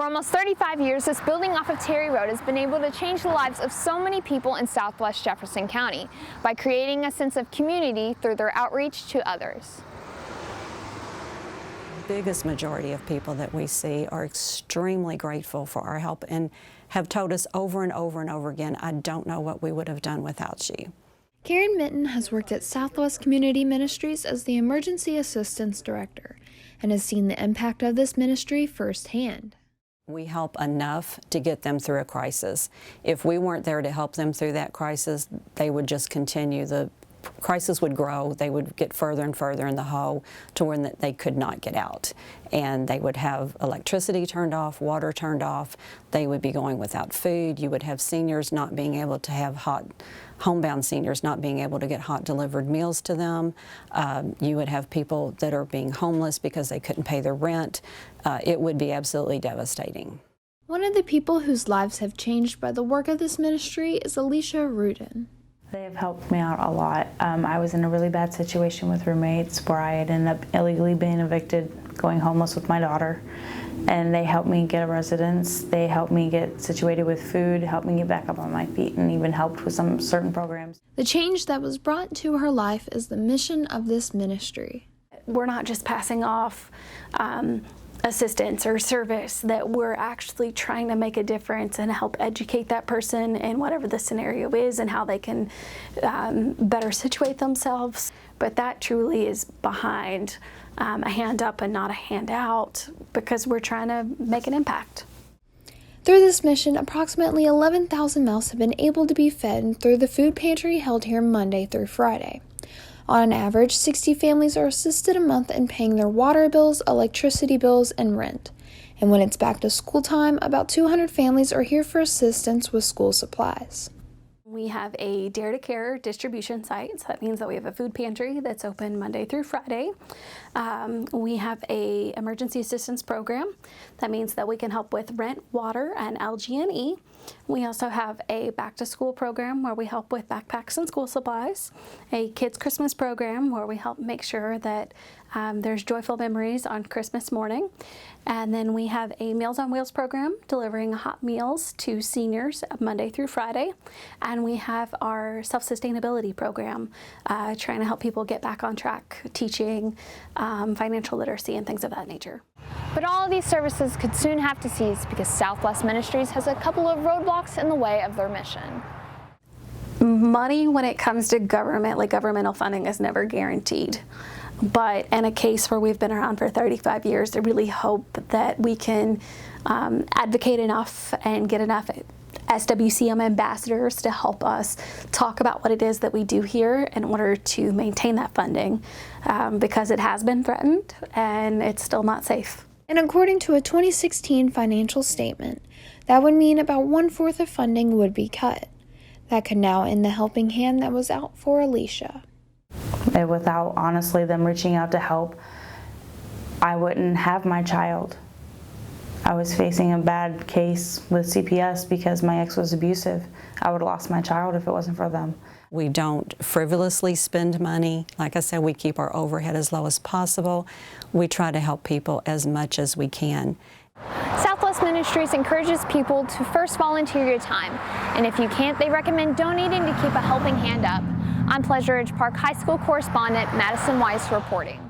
For almost 35 years, this building off of Terry Road has been able to change the lives of so many people in Southwest Jefferson County by creating a sense of community through their outreach to others. The biggest majority of people that we see are extremely grateful for our help and have told us over and over and over again, I don't know what we would have done without you. Karen Minton has worked at Southwest Community Ministries as the Emergency Assistance Director and has seen the impact of this ministry firsthand. We help enough to get them through a crisis. If we weren't there to help them through that crisis, they would just continue. The crisis would grow. They would get further and further in the hole to where they could not get out. And they would have electricity turned off, water turned off. They would be going without food. You would have seniors not being able to have homebound seniors not being able to get hot delivered meals to them. You would have people that are being homeless because they couldn't pay their rent. It would be absolutely devastating. One of the people whose lives have changed by the work of this ministry is Alicia Rudin. They have helped me out a lot. I was in a really bad situation with roommates where I had ended up illegally being evicted, going homeless with my daughter. And they helped me get a residence. They helped me get situated with food, helped me get back up on my feet, and even helped with some certain programs. The change that was brought to her life is the mission of this ministry. We're not just passing off assistance or service, that we're actually trying to make a difference and help educate that person in whatever the scenario is and how they can better situate themselves. But that truly is behind a hand up and not a hand out, because we're trying to make an impact. Through this mission, approximately 11,000 mouths have been able to be fed through the food pantry held here Monday through Friday. On average, 60 families are assisted a month in paying their water bills, electricity bills, and rent. And when it's back to school time, about 200 families are here for assistance with school supplies. We have a Dare to Care distribution site, so that means that we have a food pantry that's open Monday through Friday. We have a emergency assistance program. That means that we can help with rent, water, and LG&E. We also have a back to school program where we help with backpacks and school supplies, a kids Christmas program where we help make sure that there's joyful memories on Christmas morning. And then we have a Meals on Wheels program delivering hot meals to seniors Monday through Friday. And we have our self-sustainability program trying to help people get back on track, teaching financial literacy and things of that nature. But all of these services could soon have to cease because Southwest Ministries has a couple of roadblocks in the way of their mission. Money, when it comes to government, like governmental funding, is never guaranteed. But in a case where we've been around for 35 years, I really hope that we can advocate enough and get enough SWCM ambassadors to help us talk about what it is that we do here in order to maintain that funding, because it has been threatened and it's still not safe. And according to a 2016 financial statement, that would mean about 1/4 of funding would be cut. That could now end the helping hand that was out for Alicia. And without, honestly, them reaching out to help, I wouldn't have my child. I was facing a bad case with CPS because my ex was abusive. I would have lost my child if it wasn't for them. We don't frivolously spend money. Like I said, we keep our overhead as low as possible. We try to help people as much as we can. Southwest Ministries encourages people to first volunteer your time, and if you can't, they recommend donating to keep a helping hand up. I'm Pleasure Ridge Park High School correspondent Madison Weiss reporting.